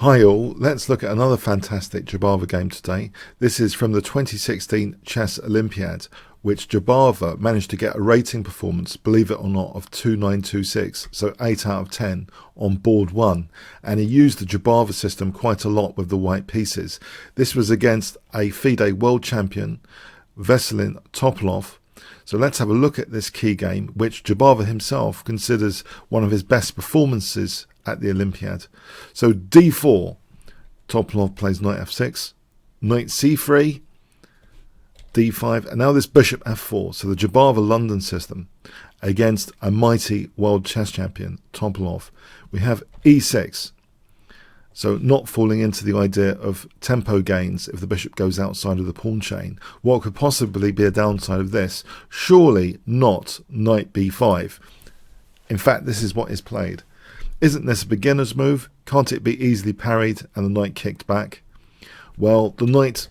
Hi all, let's look at another fantastic Jobava game today. This is from the 2016 Chess Olympiad, which Jobava managed to get a rating performance, believe it or not, of 2926, so 8 out of 10 on board 1. And he used the Jobava system quite a lot with the white pieces. This was against a FIDE world champion, Veselin Topalov. So let's have a look at this key game, which Jobava himself considers one of his best performances at the Olympiad. So d4, Topalov plays knight f6, knight c3, d5, and now this bishop f4. So the Jobava London system against a mighty world chess champion, Topalov. We have e6. So not falling into the idea of tempo gains if the bishop goes outside of the pawn chain. What could possibly be a downside of this? Surely not knight b5. In fact, this is what is played. Isn't this a beginner's move? Can't it be easily parried and the knight kicked back? Well, the knight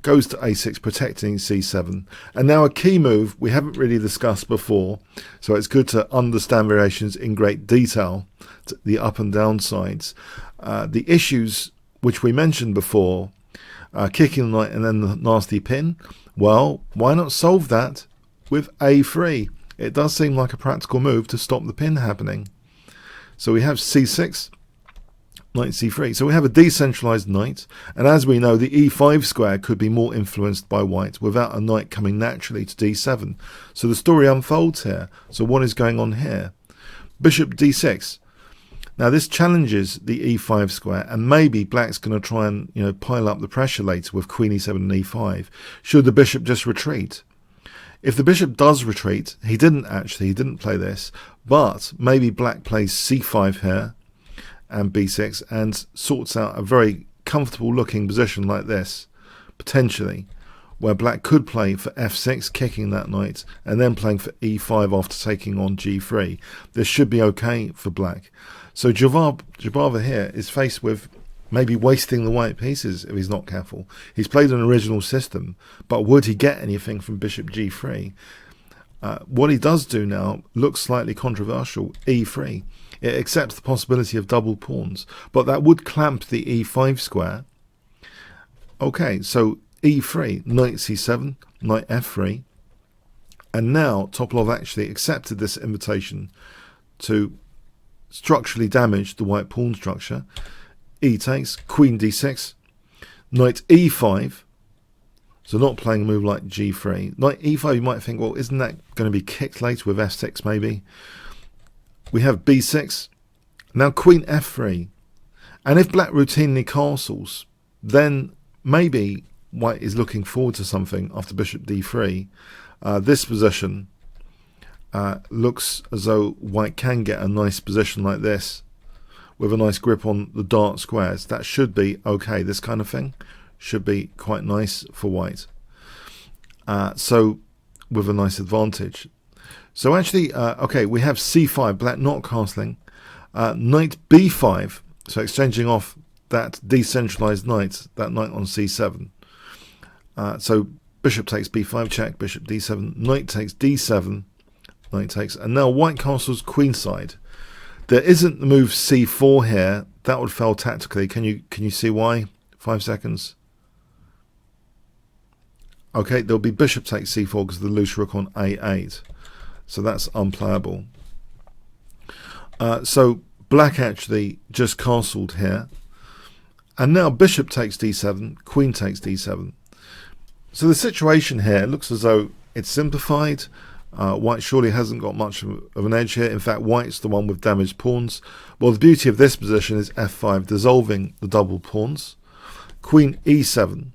goes to a6, protecting c7. And now a key move we haven't really discussed before, so it's good to understand variations in great detail, the up and down sides. The issues which we mentioned before, kicking the knight and then the nasty pin, well, why not solve that with a3? It does seem like a practical move to stop the pin happening. So we have c6, knight c3. So we have a decentralized knight, and as we know, the e5 square could be more influenced by white without a knight coming naturally to d7. So the story unfolds here. So what is going on here? Bishop d6. Now this challenges the e5 square, and maybe black's going to try and pile up the pressure later with queen e7 and e5. Should the bishop just retreat? If the bishop does retreat, he didn't play this, but maybe black plays c5 here and b6 and sorts out a very comfortable looking position like this, potentially, where black could play for f6, kicking that knight, and then playing for e5 after taking on g3. This should be okay for black. So Jobava here is faced with maybe wasting the white pieces if he's not careful. He's played an original system, but would he get anything from bishop g3? What he does do now looks slightly controversial, e3. It accepts the possibility of double pawns, but that would clamp the e5 square. Okay, so e3, knight c7, knight f3, and now Topalov actually accepted this invitation to structurally damage the white pawn structure. E takes, queen d6, knight e5, so not playing a move like g3. Knight e5, you might think, well, isn't that going to be kicked later with f6 maybe? We have b6, now queen f3, and if black routinely castles, then maybe white is looking forward to something after bishop d3. This position looks as though white can get a nice position like this, with a nice grip on the dark squares. That should be okay. This kind of thing should be quite nice for white. So with a nice advantage. So actually, okay, we have c5, black not castling. Knight b5, so exchanging off that decentralized knight, that knight on c7. So bishop takes b5, check, bishop d7, knight takes d7, knight takes, and now white castles queenside. There isn't the move c4 here. That would fail tactically. Can you see why? 5 seconds. Okay, there'll be bishop takes c4 because of the loose rook on a8. So that's unplayable. So black actually just castled here. And now bishop takes d7, queen takes d7. So the situation here looks as though it's simplified. White surely hasn't got much of an edge here. In fact, white's the one with damaged pawns. Well, the beauty of this position is f5, dissolving the double pawns. Queen e7.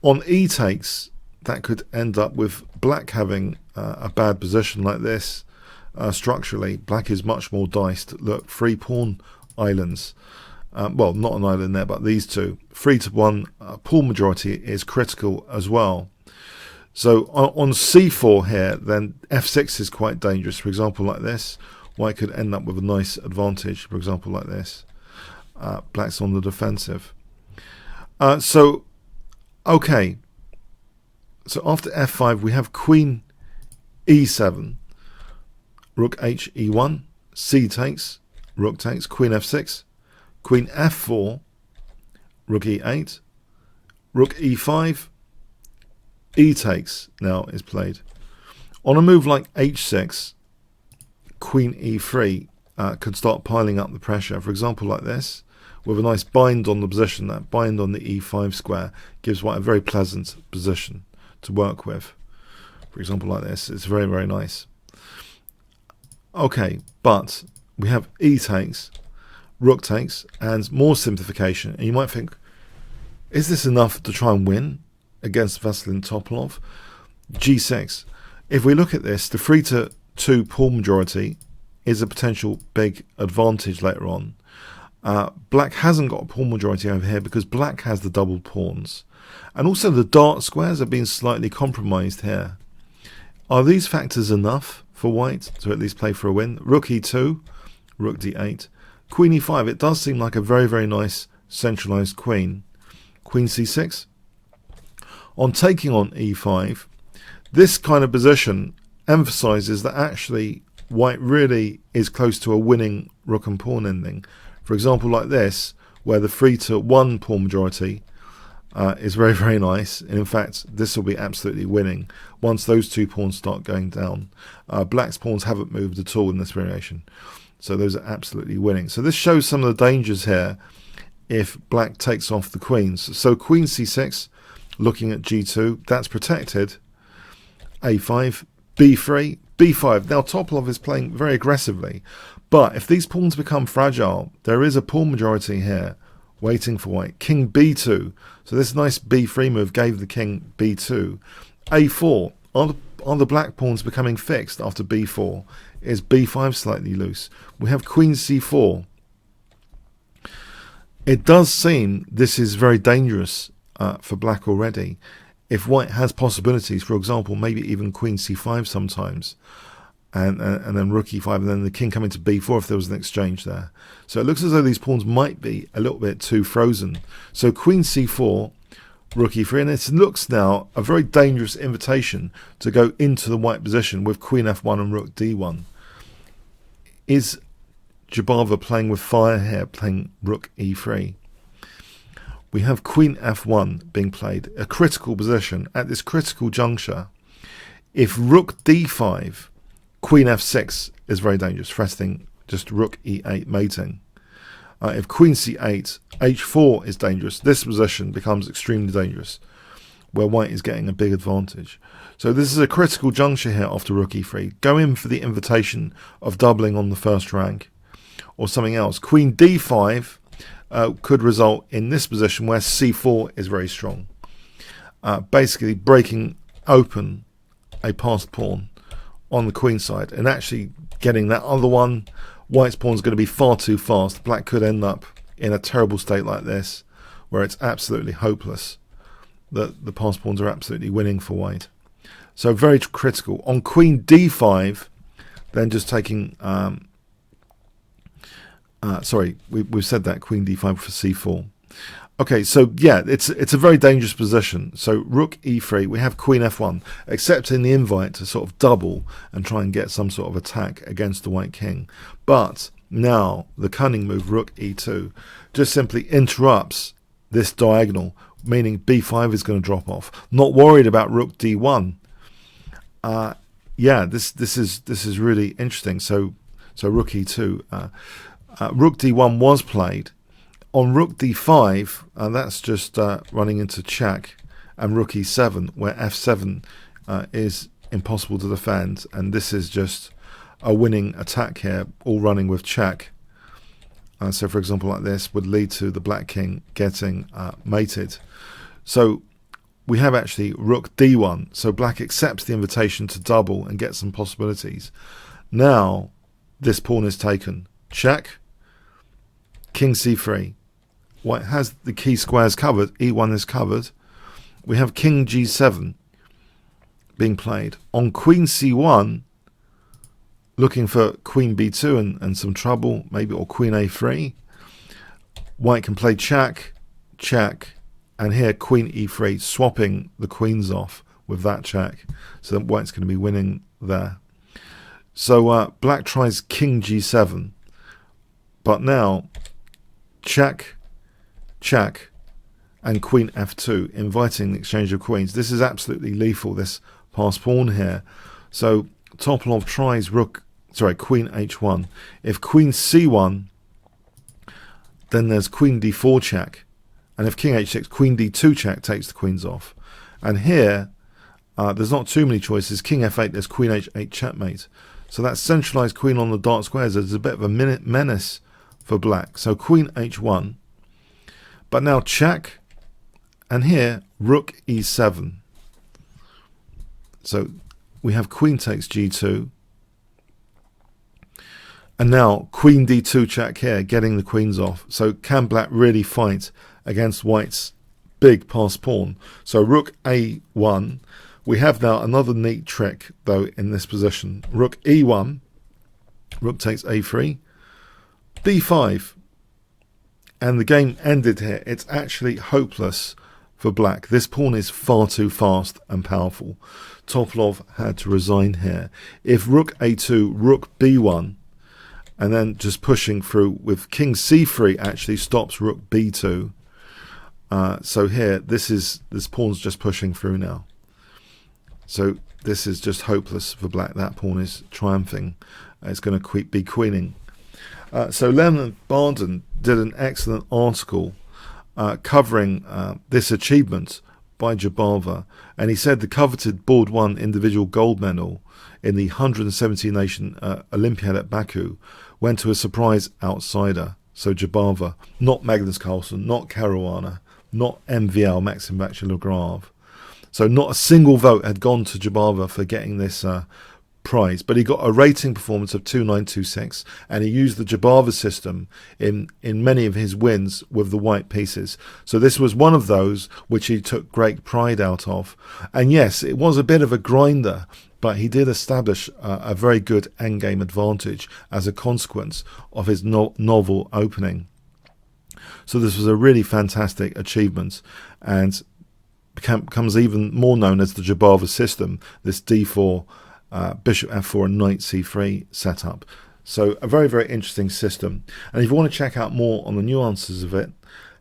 On e takes, that could end up with black having a bad position like this. Structurally, black is much more diced. Look, 3 pawn islands. Well, not an island there, but these two. 3-1 pawn majority is critical as well. So on c4 here, then f6 is quite dangerous. For example, like this, white could end up with a nice advantage. For example, like this. Black's on the defensive. So, okay. So after f5, we have queen e7, rook h e1, c takes, rook takes, queen f6, queen f4, rook e8, rook e5, e takes now is played. On a move like h6, queen e3 could start piling up the pressure. For example, like this, with a nice bind on the position. That bind on the e5 square gives white a very pleasant position to work with. For example, like this, it's very, very nice. Okay, but we have e takes, rook takes, and more simplification. And you might think, is this enough to try and win against Vasilin Topalov? g6. If we look at this, the 3-2 pawn majority is a potential big advantage later on. Black hasn't got a pawn majority over here because black has the doubled pawns. And also the dart squares have been slightly compromised here. Are these factors enough for white to at least play for a win? Rook e2, rook d8, queen e5. It does seem like a very, very nice centralized queen. Queen c6. On taking on e5, this kind of position emphasizes that actually white really is close to a winning rook and pawn ending. For example, like this, where the 3-1 pawn majority is very, very nice. And in fact, this will be absolutely winning once those two pawns start going down. Black's pawns haven't moved at all in this variation. So those are absolutely winning. So this shows some of the dangers here if black takes off the queens. So queen c6, looking at g2, that's protected. a5, b3, b5. Now Topalov is playing very aggressively, but if these pawns become fragile, there is a pawn majority here waiting for white. King b2. So this nice b3 move gave the king b2. a4. Are the black pawns becoming fixed after b4? Is b5 slightly loose? We have queen c4. It does seem this is very dangerous for black already. If white has possibilities, for example, maybe even queen c5 sometimes, and then rook e5, and then the king coming to b4 if there was an exchange there. So it looks as though these pawns might be a little bit too frozen. So queen c4, rook e3, and it looks now a very dangerous invitation to go into the white position with queen f1 and rook d1. Is Jobava playing with fire here, playing rook e3? We have queen f1 being played, a critical position at this critical juncture. If rook d5, queen f6 is very dangerous, threatening just rook e8 mating. If queen c8, h4 is dangerous. This position becomes extremely dangerous, where white is getting a big advantage. So this is a critical juncture here after rook e3. Go in for the invitation of doubling on the first rank, or something else. Queen d5 could result in this position where c4 is very strong, basically breaking open a passed pawn on the queen side and actually getting that other one. White's pawn is going to be far too fast. Black could end up in a terrible state like this, where it's absolutely hopeless that the passed pawns are absolutely winning for white. So very critical. On queen d5, then just taking sorry, we've said that, queen d5 for c4. Okay, so yeah, it's a very dangerous position. So rook e3, we have queen f1, accepting the invite to sort of double and try and get some sort of attack against the white king. But now the cunning move, rook e2, just simply interrupts this diagonal, meaning b5 is going to drop off. Not worried about rook d1. Yeah, this is really interesting. So rook e2. Rook d1 was played. On rook d5, that's just running into check, and rook e7, where f7 is impossible to defend, and this is just a winning attack here, all running with check. So for example, like this would lead to the black king getting mated. So we have actually rook d1, so black accepts the invitation to double and get some possibilities. Now this pawn is taken. Check. King c3. White has the key squares covered. e1 is covered. We have king g7 being played. On queen c1, looking for queen b2 and some trouble, maybe, or queen a3. White can play check, check, and here queen e3, swapping the queens off with that check. So that white's going to be winning there. So black tries king g7, but now check, check, and queen f2, inviting the exchange of queens. This is absolutely lethal, this passed pawn here. So Topalov tries queen h1. If queen c1, then there's queen d4 check. And if king h6, queen d2 check takes the queens off. And here, there's not too many choices. King f8, there's queen h8 checkmate. So that centralized queen on the dark squares is a bit of a menace for black. So queen h1. But now check. And here, rook e7. So we have queen takes g2. And now queen d2 check here, getting the queens off. So can black really fight against white's big passed pawn? So rook a1. We have now another neat trick, though, in this position. Rook e1. Rook takes a3. d5. And the game ended here. It's actually hopeless for black. This pawn is far too fast and powerful. Topalov had to resign here. If rook a2, rook b1, and then just pushing through with king c3 actually stops rook b2. So here, this pawn's just pushing through now. So this is just hopeless for black. That pawn is triumphing. It's going to be queening. So Leonard Barden did an excellent article covering this achievement by Jobava, and he said the coveted board 1 individual gold medal in the 170 nation Olympiad at Baku went to a surprise outsider. So Jobava, not Magnus Carlsen, not Caruana, not MVL, Maxim Vachier-Lagrave. So not a single vote had gone to Jobava for getting this prize, but he got a rating performance of 2926, and he used the Jobava system in many of his wins with the white pieces. So this was one of those which he took great pride out of. And yes, it was a bit of a grinder, but he did establish a very good endgame advantage as a consequence of his novel opening. So this was a really fantastic achievement, and becomes even more known as the Jobava system, this d4, bishop f4 and knight c3 setup. So a very, very interesting system. And if you want to check out more on the nuances of it,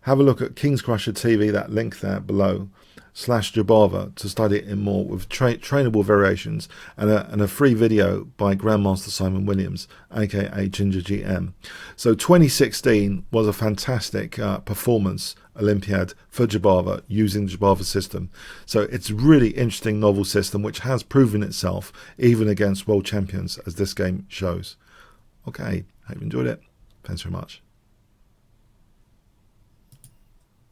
have a look at Kingscrusher TV, that link there below, /Jobava, to study it in more with trainable variations, and a free video by Grandmaster Simon Williams, aka Ginger GM. So 2016 was a fantastic performance Olympiad for Jobava using the Jobava system. So it's a really interesting novel system which has proven itself even against world champions, as this game shows. Okay, hope you enjoyed it. Thanks very much.